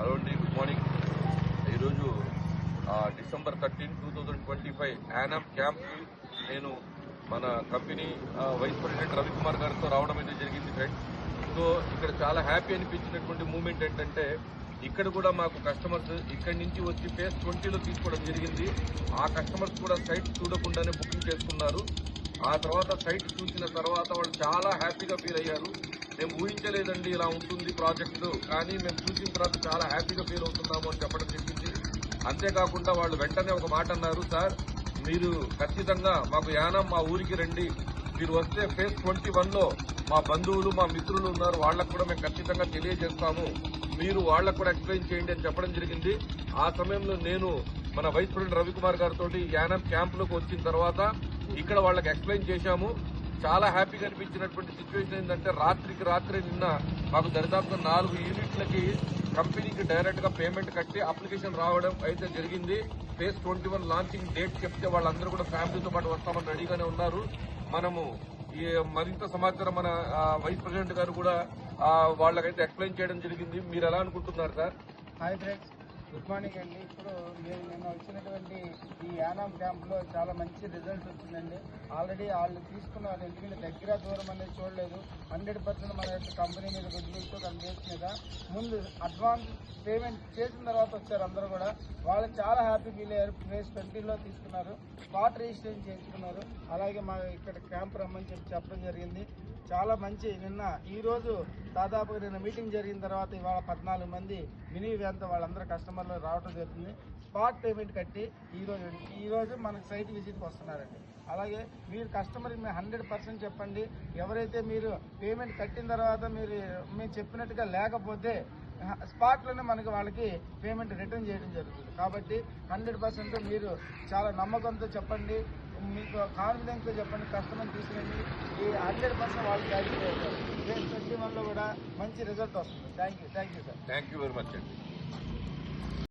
Hello అండి, good morning. ఈరోజు December 13, 2025 యానామ్ క్యాంప్కి నేను మన కంపెనీ వైస్ ప్రెసిడెంట్ రవికుమార్ గారితో రావడం అయితే జరిగింది ఫ్రెండ్స్. సో ఇక్కడ చాలా హ్యాపీ అనిపించినటువంటి మూమెంట్ ఏంటంటే ఇక్కడ కూడా మాకు కస్టమర్స్ ఇక్కడి నుంచి వచ్చి ఫేజ్ 20లో తీసుకోవడం జరిగింది. ఆ కస్టమర్స్ కూడా సైట్ చూడకుండానే బుకింగ్ చేసుకున్నారు. ఆ తర్వాత సైట్ చూసిన తర్వాత వాళ్ళు చాలా హ్యాపీగా ఫీల్ అయ్యారు. మేము ఊహించలేదండి ఇలా ఉంటుంది ప్రాజెక్టు, కానీ మేము చూసిన తర్వాత చాలా హ్యాపీగా ఫీల్ అవుతున్నాము అని చెప్పడం జరిగింది. అంతేకాకుండా వాళ్ళు వెంటనే ఒక మాట అన్నారు, సార్ మీరు ఖచ్చితంగా మాకు యానామ్ మా ఊరికి రండి, మీరు వస్తే ఫేజ్ 21లో మా బంధువులు మా మిత్రులు ఉన్నారు, వాళ్ళకు కూడా మేము ఖచ్చితంగా తెలియజేస్తాము, మీరు వాళ్ళకు కూడా ఎక్స్ప్లెయిన్ చేయండి అని చెప్పడం జరిగింది. ఆ సమయంలో నేను మన వైస్ ప్రెసిడెంట్ రవికుమార్ గారితో యానామ్ క్యాంపులోకి వచ్చిన తర్వాత ఇక్కడ వాళ్ళకి ఎక్స్ప్లెయిన్ చేశాము. చాలా హ్యాపీగా అనిపించినటువంటి సిచ్యువేషన్ ఏంటంటే రాత్రికి రాత్రి నిన్న మాకు దరిదాపుగా 4 యూనిట్లకి కంపెనీకి డైరెక్ట్ గా పేమెంట్ కట్టి అప్లికేషన్ రావడం అయితే జరిగింది. ఫేజ్ 21 లాంచింగ్ డేట్ చెప్తే వాళ్ళందరూ కూడా ఫ్యామిలీతో పాటు వస్తామని రెడీగానే ఉన్నారు. మనము ఈ మరింత సమాచారం మన వైస్ ప్రెసిడెంట్ గారు కూడా వాళ్ళకైతే ఎక్స్ప్లెయిన్ చేయడం జరిగింది. మీరు ఎలా అనుకుంటున్నారు sir? Hi friends, good morning అండి. ఇప్పుడు మేము నిన్న వచ్చినటువంటి ఈ యానామ్ క్యాంప్లో చాలా మంచి రిజల్ట్ వచ్చిందండి. ఆల్రెడీ వాళ్ళు తీసుకున్న వాళ్ళు ఎందుకంటే దగ్గర దూరం అనేది చూడలేదు. 100% మన యొక్క కంపెనీ మీద గుడ్విల్తో బేస్ మీద ముందు అడ్వాన్స్ పేమెంట్ చేసిన తర్వాత వచ్చారు అందరూ కూడా. వాళ్ళు చాలా హ్యాపీ ఫీల్ అయ్యారు. ఫేజ్ 20లో తీసుకున్నారు, స్పాట్ రిజిస్ట్రేషన్ చేయించుకున్నారు. అలాగే మా ఇక్కడ క్యాంప్ రమ్మని చెప్పడం జరిగింది. చాలా మంచి ఈ రోజు దాదాపుగా నిన్న మీటింగ్ జరిగిన తర్వాత ఇవాళ 14 మంది మినీ వ్యాన్తో వాళ్ళందరూ కస్టమర్లు రావడం జరుగుతుంది. స్పాట్ పేమెంట్ కట్టి ఈ రోజు మనకు సైట్ విజిట్కి వస్తున్నారండి. అలాగే మీరు కస్టమర్ 100% చెప్పండి. ఎవరైతే మీరు పేమెంట్ కట్టిన తర్వాత మేము చెప్పినట్టుగా లేకపోతే స్పాట్లోనే మనకి వాళ్ళకి పేమెంట్ రిటర్న్ చేయడం జరుగుతుంది. కాబట్టి 100% మీరు చాలా నమ్మకంతో చెప్పండి, మీకు కాన్ఫిడెన్స్తో చెప్పండి, కస్టమర్ తీసుకురండి. ఈ 100% వాళ్ళు సాటిస్ఫై అవుతారు. 21లో కూడా మంచి రిజల్ట్ వస్తుంది. Thank you sir. Thank you very much అండి.